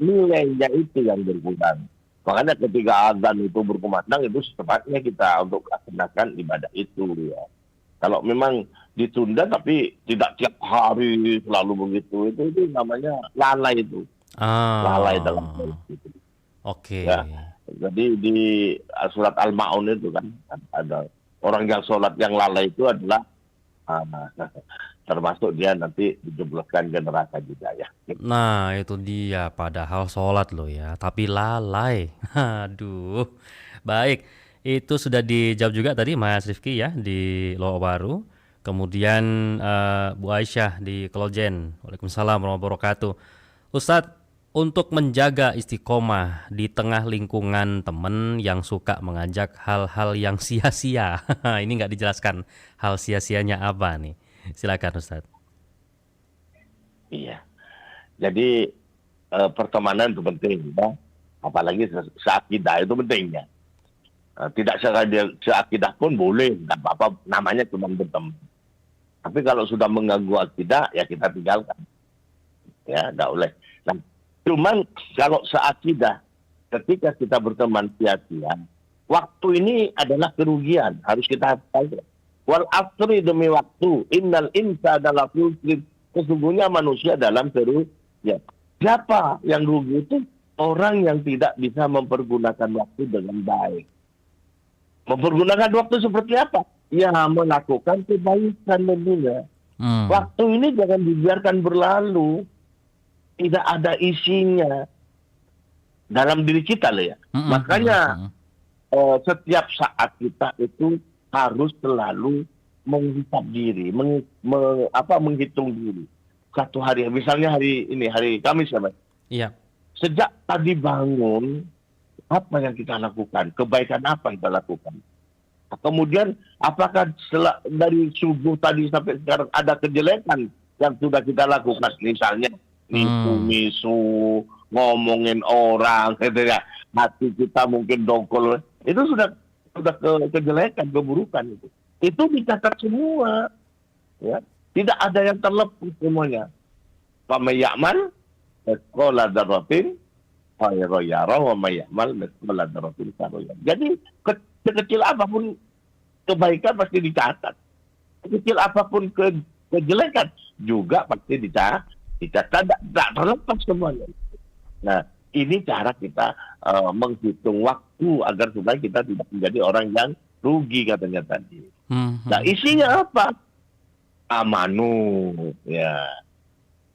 nilainya itu yang berkurang. Makanya ketika azan itu berkumandang, itu secepatnya kita untuk laksanakan ibadah itu ya. Kalau memang ditunda tapi tidak tiap hari selalu begitu, itu namanya lalai itu. Lalai dalam itu. Oke. Ya. Jadi di surat Al-Ma'un itu kan ada orang yang sholat yang lalai itu adalah termasuk dia nanti dijebloskan ke neraka juga ya. Nah, itu dia, padahal sholat loh ya, tapi lalai. Aduh. Baik, itu sudah dijawab juga tadi Mas Rifki ya di Lowaru. Kemudian Bu Aisyah di Klojen. Waalaikumsalam warahmatullahi wabarakatuh. Ustadz, untuk menjaga istiqomah di tengah lingkungan teman yang suka mengajak hal-hal yang sia-sia. Ini nggak dijelaskan hal sia-sianya apa nih. Silakan Ustadz. Iya. Jadi pertemanan itu penting, ya. Apalagi seakidah itu penting ya. Tidak seakidah pun boleh, nggak apa-apa, namanya cuma berteman. Tapi kalau sudah mengganggu akidah, ya kita tinggalkan. Ya, nggak boleh. Nah, cuman kalau seakidah, ketika kita berteman sia-sia, waktu ini adalah kerugian, harus kita hafal. Wal asri, demi waktu, innal insana lafi khusr, sesungguhnya manusia dalam kerugian. Siapa yang rugi itu? Orang yang tidak bisa mempergunakan waktu dengan baik. Mempergunakan waktu seperti apa? Ya, melakukan kebaikan tentunya. Waktu ini jangan dibiarkan berlalu. Tidak ada isinya dalam diri kita loh ya. Makanya setiap saat kita itu harus selalu menghisap diri, menghitung diri. Satu hari, misalnya hari Kamis ya Mas. Iya. Sejak tadi bangun, apa yang kita lakukan? Kebaikan apa yang kita lakukan? Kemudian apakah dari subuh tadi sampai sekarang ada kejelekan yang sudah kita lakukan? Misalnya misu, ngomongin orang, hati kita mungkin dongkol, itu sudah kejelekan, keburukan itu. Itu dicatat semua, ya. Tidak ada yang terlepas semuanya. Pamayaman, sekolah daratin, khairoyara, wamayamal, sekolah daratin, khairoyara. Jadi sekecil apapun kebaikan pasti dicatat. Sekecil apapun kejelekan juga pasti dicatat. Tidak terlepas semuanya. Nah, ini cara kita menghitung waktu agar supaya kita tidak menjadi orang yang rugi katanya tadi. Nah, isinya apa? Amanu, ya.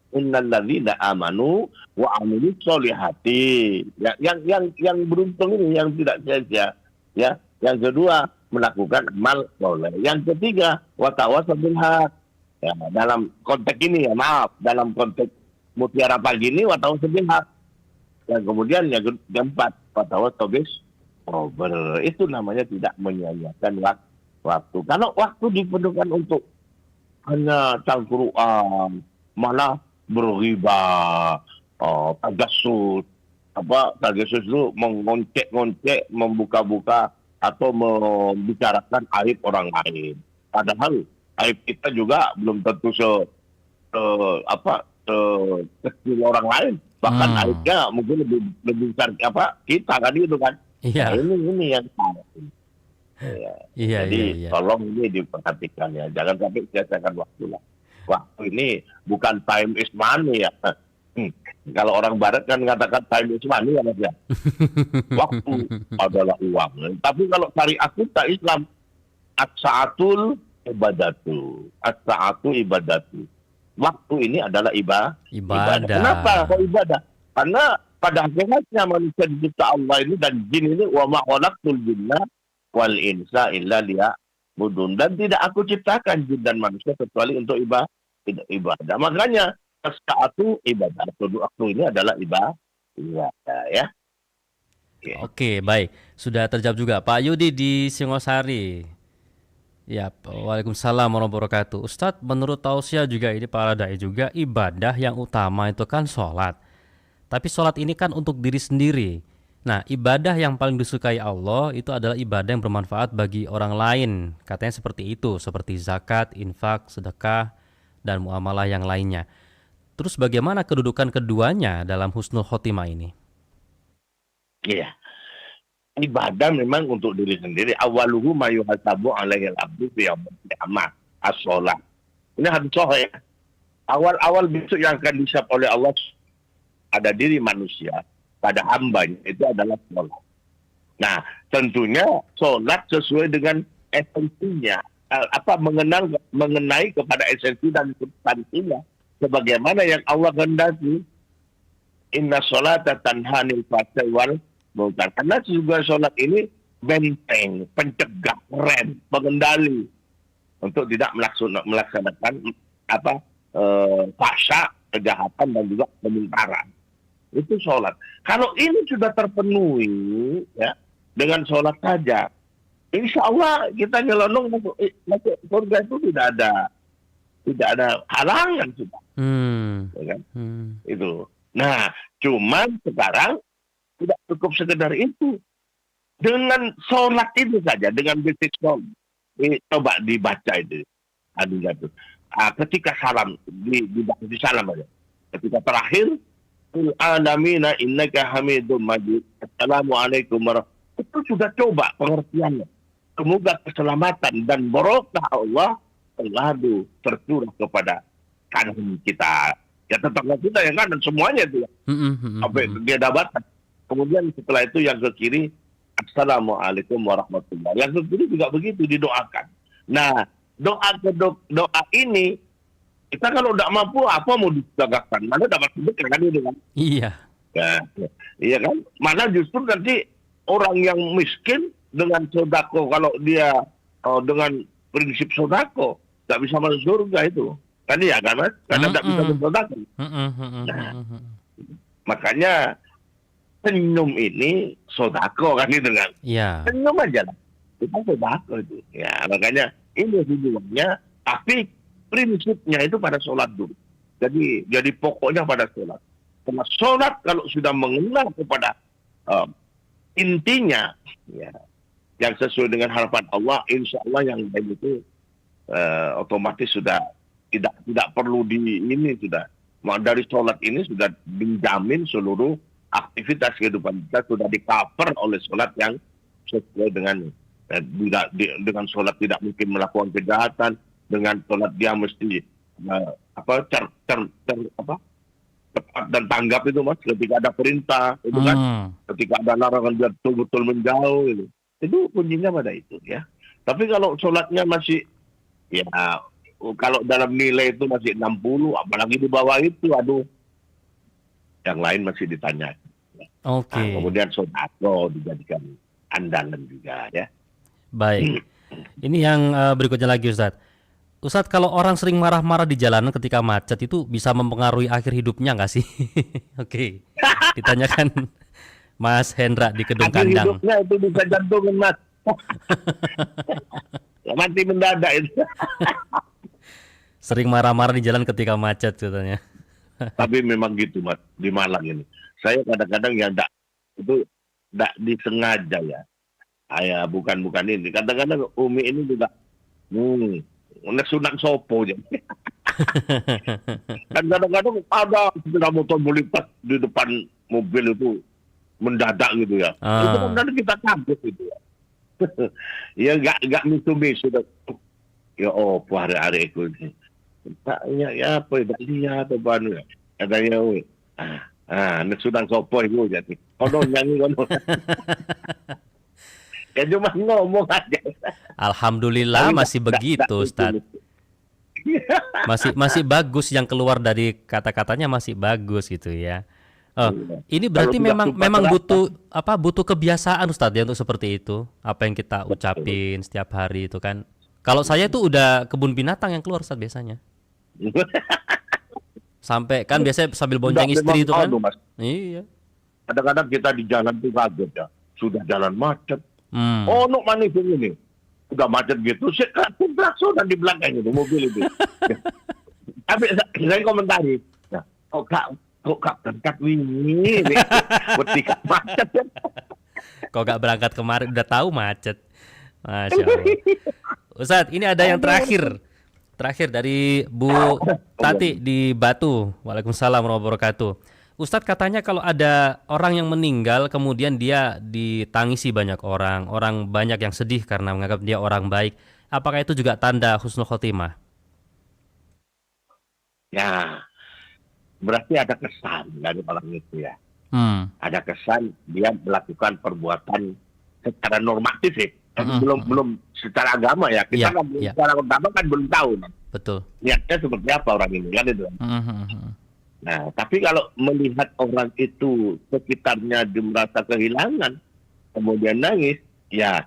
Innal ladzina amanu wa amilus solihati. Yang beruntung ini yang tidak sia-sia, ya. Yang kedua, melakukan amal soleh. Yang ketiga, wa tawassaw bil haq. Ya, dalam konteks ini ya, dalam konteks Mutiara Pagi ini watawassaw bil haq. Yang kemudian yang keempat, watawassaw bis sabr. Itu namanya tidak menyia-nyiakan waktu. Kalau waktu diperlukan untuk hanya cangkruan, malah berriba, tagassus. Tagassus itu mengoncek-ngoncek, membuka-buka atau membicarakan aib orang lain. Padahal aib kita juga belum tentu kecil orang lain. Bahkan aibnya mungkin lebih besar kita kan gitu kan. Iya. Nah, ini yang salah. Jadi tolong ini diperhatikan ya, jangan sampai sia-siakan waktu lah. Waktu ini bukan time is money ya. Kalau orang barat kan mengatakan time is money ya Mas ya. Waktu adalah uang. Tapi kalau syariat kita Islam, as-sa'atul ibadatu. As-sa'atu ibadatu. Waktu ini adalah ibadah. Kenapa kok ibadah? Karena pada akhirnya manusia dicipta Allah ini dan jin ini wa ma khalaqtul jinna wal insa illa liya'budun, dan tidak aku ciptakan jin dan manusia kecuali untuk ibadah. Makanya as-sa'atu ibadah. Waktu ini adalah ibadah ya. Oke, baik. Sudah terjawab juga Pak Yudi di Singosari. Ya, waalaikumsalam warahmatullahi wabarakatuh. Ustadz, menurut tausiah juga ini para dai juga, ibadah yang utama itu kan sholat. Tapi sholat ini kan untuk diri sendiri. Nah, ibadah yang paling disukai Allah itu adalah ibadah yang bermanfaat bagi orang lain. Katanya seperti itu, seperti zakat, infak, sedekah, dan muamalah yang lainnya. Terus bagaimana kedudukan keduanya dalam husnul khotimah ini? Iya. Ibadah memang untuk diri sendiri. Awaluhu ma yuhasabu alaihil abdu fi yaumil qiyamah, as-shalah. Ini hadis sahih. Awal-awal besok yang akan disab oleh Allah pada diri manusia, pada hambanya, itu adalah sholat. Nah, tentunya sholat sesuai dengan esensinya, mengenai kepada esensi dan substansinya, sebagaimana yang Allah kehendaki. Inna sholata tanha 'anil fahsya'i wal munkar. Karena juga sholat ini benteng, pencegah, rem, pengendali untuk tidak melaksanakan fahsya, kejahatan dan juga kemungkaran. Itu sholat. Kalau ini sudah terpenuhi ya dengan sholat saja, insya Allah kita nyelonong masuk surga itu tidak ada halangan sudah. Ya kan? Itu. Nah, cuman sekarang tidak cukup sekedar itu. Dengan sholat itu saja, dengan basic sholat, coba dibaca itu. Ketika salam di salam aja. Ketika terakhir, alamina innaka hamidum majid. Assalamualaikum warahmatullahi wabarakatuh. Itu sudah coba pengertiannya. Semoga keselamatan dan barokah Allah selalu tercurah kepada kanan kita. Ya tetangga kita yang kanan semuanya itu ya. Sampai dia dapatkan. Kemudian setelah itu yang ke kiri, Assalamualaikum warahmatullahi wabarakatuh. Yang ke kiri juga begitu didoakan. Nah, doa ini kita kalau tidak mampu apa mau ditegakkan? Mana dapat sedekah kan itu kan? Iya. Ya, iya kan? Mana justru nanti orang yang miskin dengan sodako, kalau dia dengan prinsip sodako tidak bisa masuk surga itu. Kan iya kan Mas? Karena tidak bisa mensodako. Nah, makanya senyum ini sodako kan itu kan? Iya. Senyum aja lah. Kita sodako itu. Ya makanya ini tujuannya, tapi prinsipnya itu pada sholat dulu. Jadi pokoknya pada sholat. Karena sholat kalau sudah mengenal kepada intinya, ya, yang sesuai dengan harapan Allah, insya Allah yang lain itu otomatis sudah tidak perlu sudah. Dari sholat ini sudah dijamin seluruh aktivitas kehidupan kita sudah di-cover oleh sholat yang sesuai dengan sholat tidak mungkin melakukan kejahatan. Dengan sholat dia mesti cepat dan tanggap itu Mas, ketika ada perintah itu kan, ketika ada larangan dia betul-betul menjauh itu. Itu kuncinya pada itu ya. Tapi kalau sholatnya masih ya kalau dalam nilai itu masih 60, apalagi di bawah itu, aduh, yang lain masih ditanya. Oke. Nah, kemudian sodako dijadikan andalan juga ya. Baik. Ini yang berikutnya lagi Ustadz. Ustadz, kalau orang sering marah-marah di jalanan ketika macet itu bisa mempengaruhi akhir hidupnya nggak sih? Oke, ditanyakan Mas Hendra di Kedung Kandang. Akhir hidupnya itu bisa jantungan Mas. Mati mendadak itu. Sering marah-marah di jalan ketika macet katanya. Tapi memang gitu Mas di Malang ini. Saya kadang-kadang ya enggak disengaja ya. Bukan ini. Kadang-kadang Umi ini juga sunang sopo aja. Dan kadang-kadang ada sepeda motor melintas di depan mobil itu mendadak gitu ya. Itu kadang kita kaget gitu ya. Ya enggak misu-misu. Ya hari-hari itu. Tanya ya apa enggak lihat apa ya. Katanya sunang sopo itu jadi. Kono nyanyi kono. Ya cuma ngomong aja. Alhamdulillah masih begitu, Ustaz. Masih bagus yang keluar dari kata-katanya, masih bagus gitu ya. Ini berarti memang butuh kebiasaan Ustaz ya untuk seperti itu. Apa yang kita ucapin setiap hari itu kan. Kalau saya itu udah kebun binatang yang keluar Ustaz biasanya. Sampai kan biasanya sambil bonceng istri itu kan. Iya. Kadang-kadang kita di jalan tuh kaget ya. Sudah jalan macet. Nuk manis ini. Udah macet gitu, saya klaksonan di belakang itu mobil itu. Tapi saya komentari, kok gak berangkat ini, ketika macet. Kok gak berangkat kemarin, udah tahu macet. Masya Allah. Ustadz, ini ada yang terakhir dari Bu Tati di Batu. Waalaikumsalam warahmatullahi wabarakatuh. Ustadz katanya kalau ada orang yang meninggal kemudian dia ditangisi banyak orang banyak yang sedih karena menganggap dia orang baik. Apakah itu juga tanda husnul khotimah? Ya, berarti ada kesan dari orang itu ya. Ada kesan dia melakukan perbuatan secara normatif ya. Belum secara agama ya. Kita secara agama kan belum tahu. Betul. Niatnya seperti apa orang ini kan itu. Nah, tapi kalau melihat orang itu sekitarnya merasa kehilangan, kemudian nangis, ya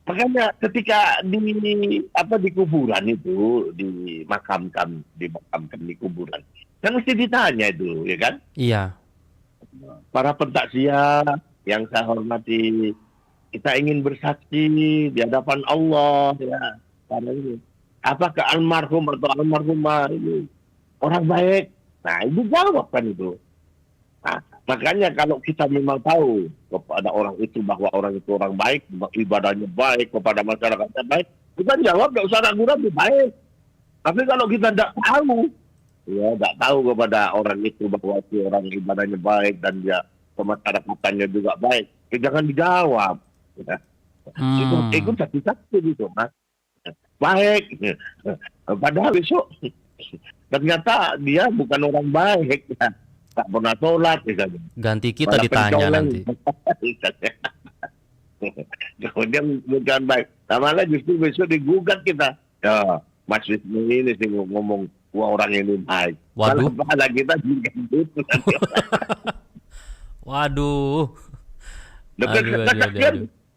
makanya ketika di kuburan itu dimakamkan di kuburan, kan mesti ditanya itu, ya kan? Iya. Para pentakziah yang saya hormati, kita ingin bersaksi di hadapan Allah, ya. Karena ini, apakah almarhum atau almarhumah ini orang baik? Nah, ibu jawab kan itu. Nah, makanya kalau kita memang tahu kepada orang itu bahwa orang itu orang baik, ibadahnya baik, kepada masyarakatnya baik, kita jawab tidak usah ragu-ragu baik. Tapi kalau kita tidak tahu kepada orang itu bahwa itu orang ibadahnya baik dan dia kemasyarakatnya juga baik, jangan dijawab. Ya. Ikut saksi-saksi gitu, Mas. Baik. Padahal besok ternyata dia bukan orang baik, ya. Tak pernah sholat. Ya. Ganti kita ditanya nanti. Kemudian bukan baik. Malah justru besok digugat kita. Ya, Mas Wisnu ini sih ngomong wah orang ini baik. Waduh. Kalau kita juga gitu. Waduh.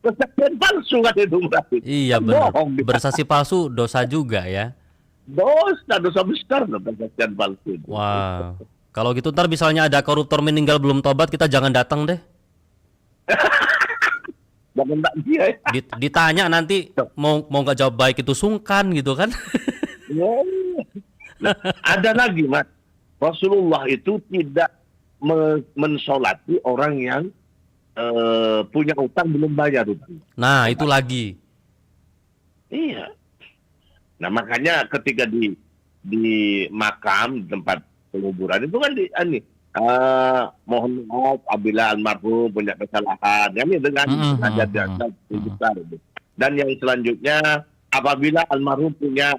Kesaksian palsu kan itu berarti. Iya benar. Bersaksi palsu dosa juga ya. Dosa besar kesaksian palsu. Wah, kalau gitu ntar misalnya ada koruptor meninggal belum tobat, kita jangan datang deh. Jangan tak dia. Ditanya nanti mau nggak jawab baik itu sungkan gitu kan? Nah, ada lagi Mas, Rasulullah itu tidak mensolati orang yang punya utang belum bayar utang. Nah itu lagi. Iya. Nah makanya ketika di makam tempat penguburan itu kan mohon maaf apabila almarhum punya kesalahan, ya dengan sengaja besar. Dan yang selanjutnya apabila almarhum punya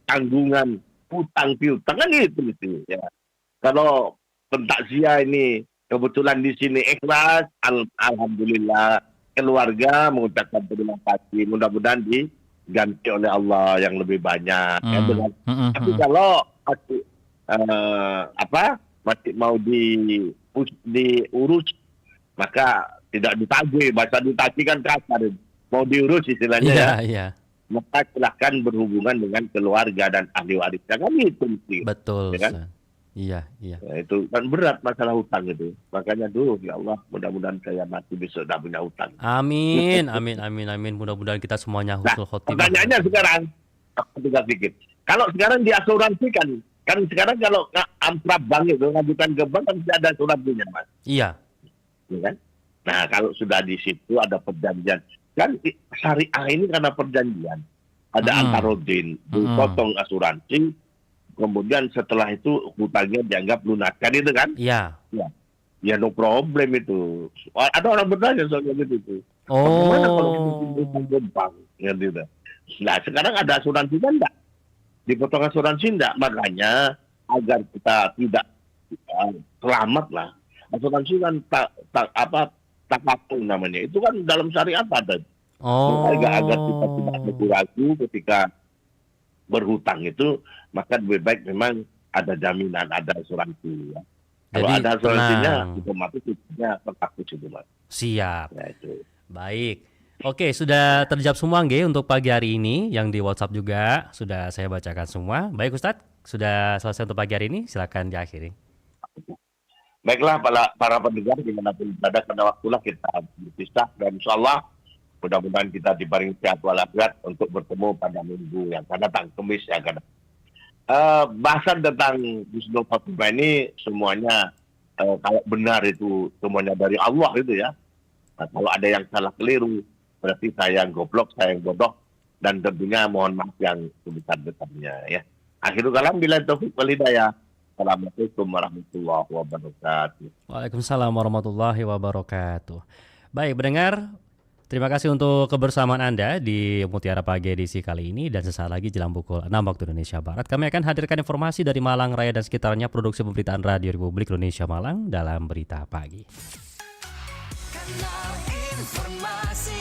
tanggungan hutang piutang kan itu ya. Kalau pentakziah ini kebetulan di sini ikhlas, alhamdulillah keluarga mengucapkan terima kasih, mudah-mudahan diganti oleh Allah yang lebih banyak. Tapi kalau masih mau diurus, maka tidak ditagih. Bahasa ditagih kan kasar, mau diurus istilahnya ya. Maka silahkan berhubungan dengan keluarga dan ahli warisnya kan itu mesti. Betul. Ya kan? Iya. Ya, itu kan berat masalah hutang itu. Makanya ya Allah, mudah-mudahan saya mati besok tidak punya hutang. Amin. Mudah-mudahan kita semuanya husnul khotimah. Pertanyaannya sekarang, sedikit. Kalau sekarang diasuransikan Kan sekarang kalau amprap bank itu ngajukan ke bank kan tidak ada suratnya, Mas. Iya. Ya kan? Nah, kalau sudah di situ ada perjanjian. Kan syariah ini karena perjanjian. Ada antarodin, dipotong asuransi, kemudian setelah itu hutangnya dianggap lunaskan itu kan? Iya. Ya no problem itu. Ada orang bertanya soal gitu. Oh. Bagaimana kalau kita ke bank? Ya, gitu. Nah, sekarang ada asuransi kan enggak? Dipotong asuransi enggak? Makanya agar kita tidak selamat lah. Asuransi kan takaful namanya. Itu kan dalam syariat ada. Oh. Agar kita tidak ragu ketika berhutang itu, maka lebih baik memang ada jaminan, ada asuransi. Ya. Kalau Jadi, ada asuransinya, tenang. otomatis itu tertakut itu, Mas. Siap. Ya, itu. Baik. Oke, sudah terjawab semua nggih untuk pagi hari ini. Yang di WhatsApp juga sudah saya bacakan semua. Baik Ustadz, sudah selesai untuk pagi hari ini. Silakan diakhiri. Baiklah para pendengar dimanapun berada, pada waktulah kita berpisah dan insyaallah mudah-mudahan kita diparingi sehat walafiat untuk bertemu pada minggu yang akan datang, Kamis yang akan datang. Bahasan tentang Husnul Khotimah ini semuanya kalau benar itu semuanya dari Allah itu ya. Nah, kalau ada yang salah keliru berarti saya yang goblok, saya yang bodoh, dan tentunya mohon maaf yang sebesar-besarnya ya. Akhirul kalam billahi taufik wal hidayah. Assalamualaikum warahmatullahi wabarakatuh. Waalaikumsalam warahmatullahi wabarakatuh. Baik, pendengar, terima kasih untuk kebersamaan Anda di Mutiara Pagi edisi kali ini, dan sesaat lagi jelang pukul 6 waktu Indonesia Barat kami akan hadirkan informasi dari Malang Raya dan sekitarnya, produksi pemberitaan Radio Republik Indonesia Malang dalam Berita Pagi. Kanal informasi